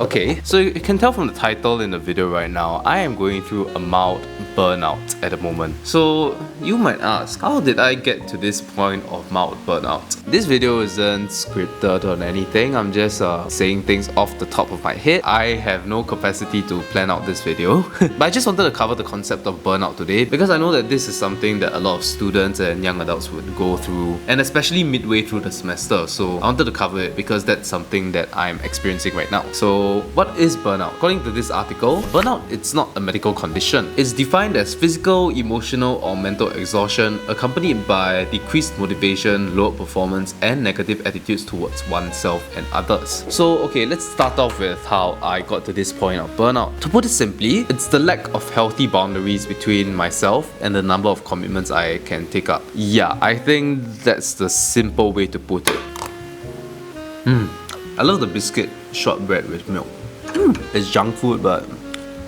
Okay, so you can tell from the title in the video right now, I am going through a mild burnout at the moment. So you might ask, how did I get to this point of mild burnout? This video isn't scripted or anything, I'm just saying things off the top of my head. I have no capacity to plan out this video, but I just wanted to cover the concept of burnout today because I know that this is something that a lot of students and young adults would go through, and especially midway through the semester. So I wanted to cover it because that's something that I'm experiencing right now. So what is burnout? According to this article, burnout it's not a medical condition. It's defined as physical, emotional or mental exhaustion accompanied by decreased motivation, low performance and negative attitudes towards oneself and others. So okay, let's start off with how I got to this point of burnout. To put it simply, it's the lack of healthy boundaries between myself and the number of commitments I can take up. Yeah, I think that's the simple way to put it. I love the biscuit shortbread with milk. It's junk food, but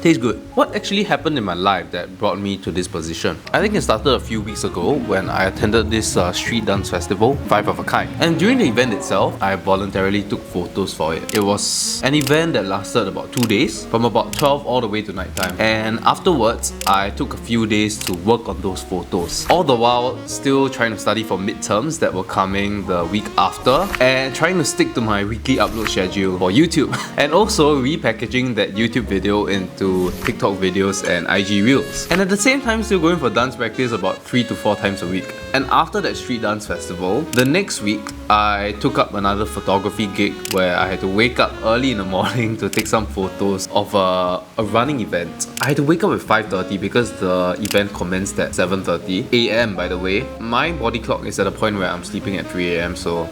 tastes good. What actually happened in my life that brought me to this position? I think it started a few weeks ago when I attended this street dance festival, Five of a Kind. And during the event itself, I voluntarily took photos for it. It was an event that lasted about 2 days, from about 12 all the way to nighttime. And afterwards, I took a few days to work on those photos. All the while, still trying to study for midterms that were coming the week after, and trying to stick to my weekly upload schedule for YouTube. And also repackaging that YouTube video into TikTok videos and IG Reels. And at the same time still going for dance practice about 3 to 4 times a week. And after that street dance festival, the next week I took up another photography gig where I had to wake up early in the morning to take some photos of a running event. I had to wake up at 5:30 because the event commenced at 7:30 AM by the way. My body clock is at a point where I'm sleeping at 3 AM, so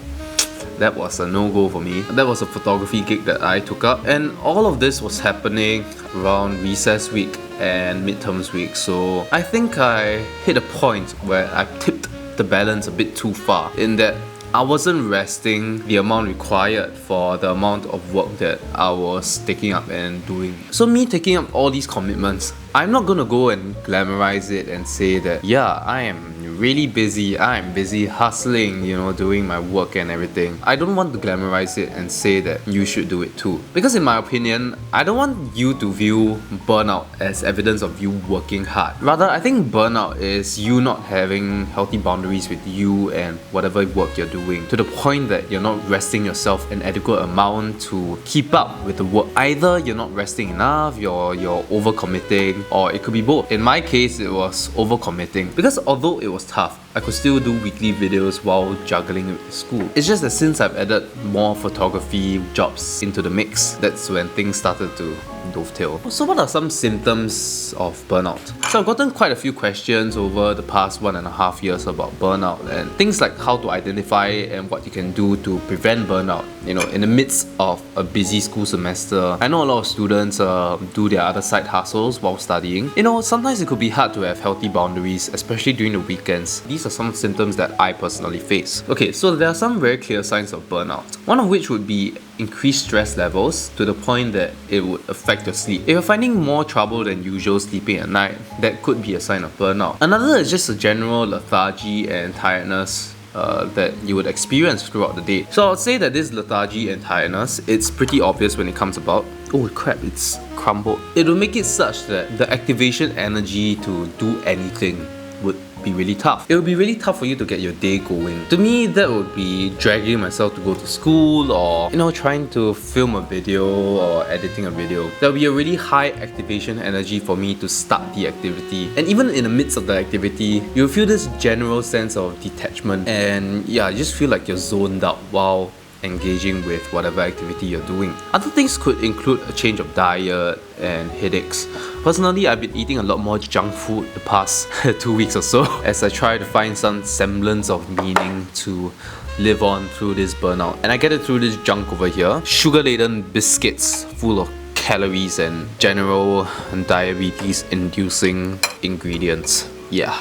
that was a no-go for me. That was a photography gig that I took up, and all of this was happening around recess week and midterms week. So I think I hit a point where I tipped the balance a bit too far, in that I wasn't resting the amount required for the amount of work that I was taking up and doing. So me taking up all these commitments, I'm not gonna go and glamorize it and say that, yeah, I am really busy, I'm busy hustling, you know, doing my work and everything. I don't want to glamorize it and say that you should do it too. Because in my opinion, I don't want you to view burnout as evidence of you working hard. Rather, I think burnout is you not having healthy boundaries with you and whatever work you're doing, to the point that you're not resting yourself an adequate amount to keep up with the work. Either you're not resting enough, you're overcommitting, or it could be both. In my case, it was overcommitting, because although it was tough, I could still do weekly videos while juggling with school. It's just that since I've added more photography jobs into the mix, that's when things started to dovetail. So what are some symptoms of burnout? So I've gotten quite a few questions over the past 1.5 years about burnout, and things like how to identify and what you can do to prevent burnout, you know, in the midst of a busy school semester. I know a lot of students do their other side hustles while studying. You know, sometimes it could be hard to have healthy boundaries, especially during the weekends. These are some symptoms that I personally face. Okay, so there are some very clear signs of burnout. One of which would be increased stress levels to the point that it would affect your sleep. If you're finding more trouble than usual sleeping at night, that could be a sign of burnout. Another is just a general lethargy and tiredness that you would experience throughout the day. So I would say that this lethargy and tiredness, it's pretty obvious when it comes about. Oh crap, it's crumbled. It will make it such that the activation energy to do anything would be really tough. It would be really tough for you to get your day going. To me, that would be dragging myself to go to school, or, you know, trying to film a video or editing a video. There will be a really high activation energy for me to start the activity. And even in the midst of the activity, you'll feel this general sense of detachment, and yeah, you just feel like you're zoned out while engaging with whatever activity you're doing. Other things could include a change of diet and headaches. Personally, I've been eating a lot more junk food the past 2 weeks or so as I try to find some semblance of meaning to live on through this burnout. And I get it through this junk over here. Sugar-laden biscuits full of calories and general diabetes-inducing ingredients. Yeah.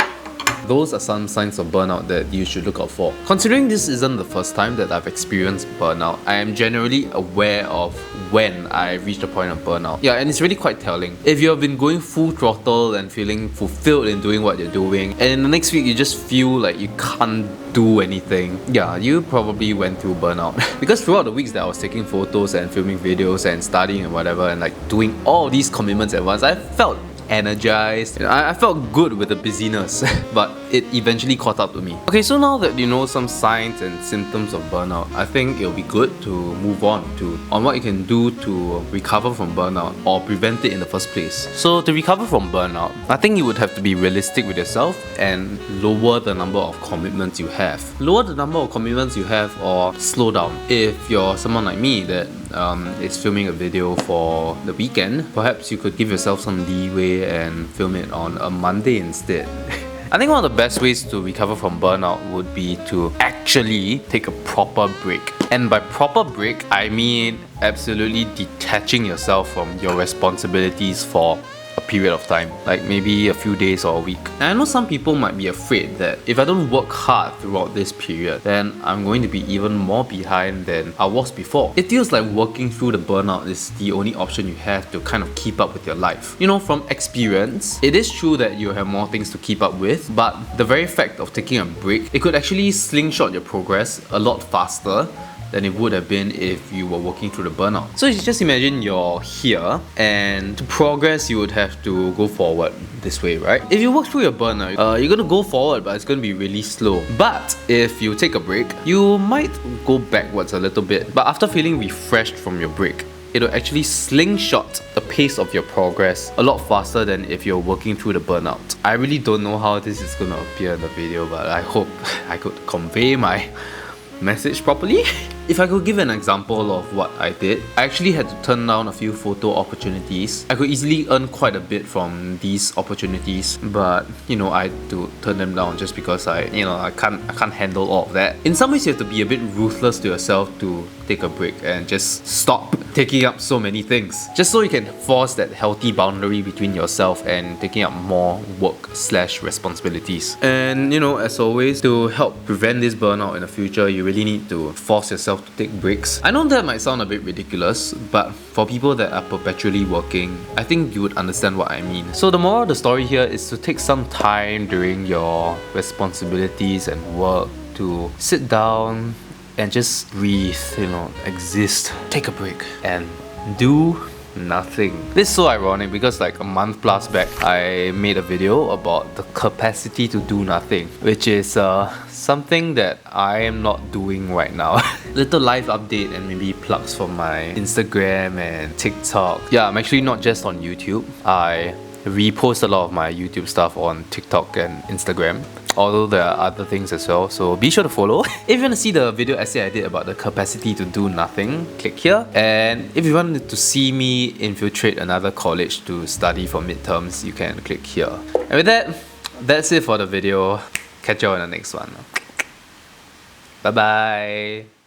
those are some signs of burnout that you should look out for. Considering this isn't the first time that I've experienced burnout, I am generally aware of when I reached a point of burnout. Yeah, and it's really quite telling. If you have been going full throttle and feeling fulfilled in doing what you're doing, and in the next week you just feel like you can't do anything, yeah, you probably went through burnout. Because throughout the weeks that I was taking photos and filming videos and studying and whatever, and like doing all these commitments at once, I felt energized. I felt good with the busyness, but it eventually caught up to me. Okay, so now that you know some signs and symptoms of burnout, I think it'll be good to move on what you can do to recover from burnout or prevent it in the first place. So to recover from burnout, I think you would have to be realistic with yourself and lower the number of commitments you have. Lower the number of commitments you have or slow down. If you're someone like me that is filming a video for the weekend, perhaps you could give yourself some leeway and film it on a Monday instead. I think one of the best ways to recover from burnout would be to actually take a proper break. And by proper break, I mean absolutely detaching yourself from your responsibilities for a period of time, like maybe a few days or a week. And I know some people might be afraid that if I don't work hard throughout this period, then I'm going to be even more behind than I was before. It feels like working through the burnout is the only option you have to kind of keep up with your life. You know, from experience, it is true that you have more things to keep up with, but the very fact of taking a break, it could actually slingshot your progress a lot faster than it would have been if you were working through the burnout. So you just imagine you're here, and to progress you would have to go forward this way, right? If you work through your burnout, you're gonna go forward, but it's gonna be really slow. But if you take a break, you might go backwards a little bit, but after feeling refreshed from your break, it'll actually slingshot the pace of your progress a lot faster than if you're working through the burnout. I really don't know how this is gonna appear in the video, but I hope I could convey my message properly. If I could give an example of what I did, I actually had to turn down a few photo opportunities. I could easily earn quite a bit from these opportunities, but I had to turn them down just because I can't handle all of that. In some ways, you have to be a bit ruthless to yourself to take a break and just stop taking up so many things, just so you can force that healthy boundary between yourself and taking up more work/responsibilities. And as always, to help prevent this burnout in the future, you really need to force yourself to take breaks. I know that might sound a bit ridiculous, but for people that are perpetually working, I think you would understand what I mean. So the moral of the story here is to take some time during your responsibilities and work to sit down and just breathe, exist, take a break, and do nothing. This is so ironic because like a month plus back, I made a video about the capacity to do nothing, which is something that I am not doing right now. Little live update and maybe plugs for my Instagram and TikTok. Yeah, I'm actually not just on YouTube. I repost a lot of my YouTube stuff on TikTok and Instagram, although there are other things as well, so be sure to follow. If you want to see the video essay I did about the capacity to do nothing, click here. And if you want to see me infiltrate another college to study for midterms, you can click here. And with that, that's it for the video. Catch you all in the next one. Bye bye.